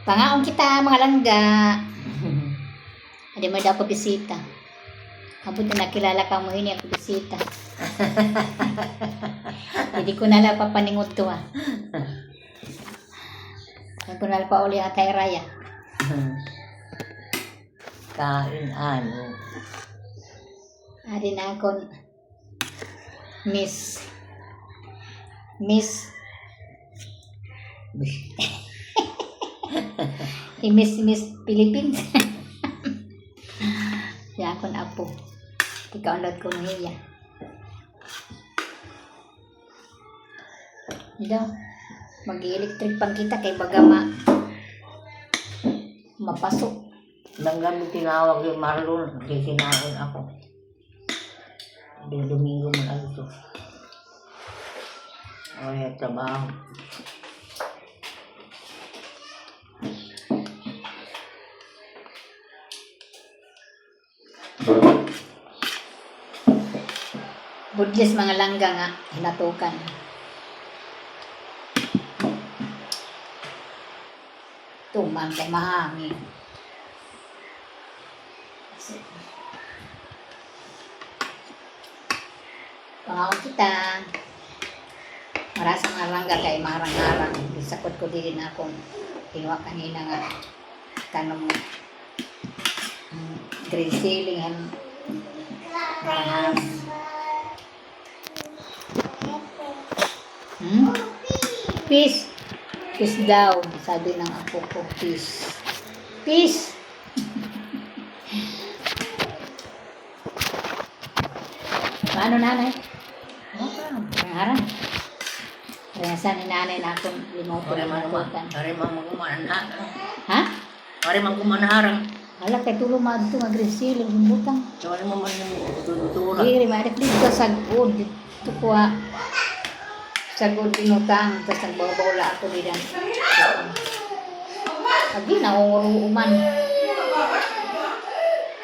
Pangaon kita mga langga. Hindi mo daw ko bisita. Abot na nakilala ka mo ini ako bisita. Hindi ko nala papaningot to Hindi ko nala pa uli ang kay Raya. Kain ano. Adi na akong Miss Miss Philippines. Ya akong apo. Ikaw ko niya. Ito, mag-electric pang kita kay baga mapasok. Nang gabi tinawag yung Marlon, hindi sinaon ako. Hindi Domingo man ako ito. Ay, trabaho. Budlis mga langga nga, hinatukan. Tuman kay mahangin. Pangaon kita. Marasang nga langga kay marang-arang. Sakot ko din akong kinuha kanina nga. Tanong grade ceiling yan. Peace. Peace daw. Sabi ng apo ko, peace. Peace. Paano nanay? Pangarang. Renasan ni nanay na akong limoto na matukan. Hari mang kumanharang. Ha? Hari mang kumanharang. Hala kay tulo madto nga grade ceiling butang. Hari mo man yung tutura. Diri madak dito sagod dito kuha. Sagod binutang tas nagbawala ako diyan. Agi na uman.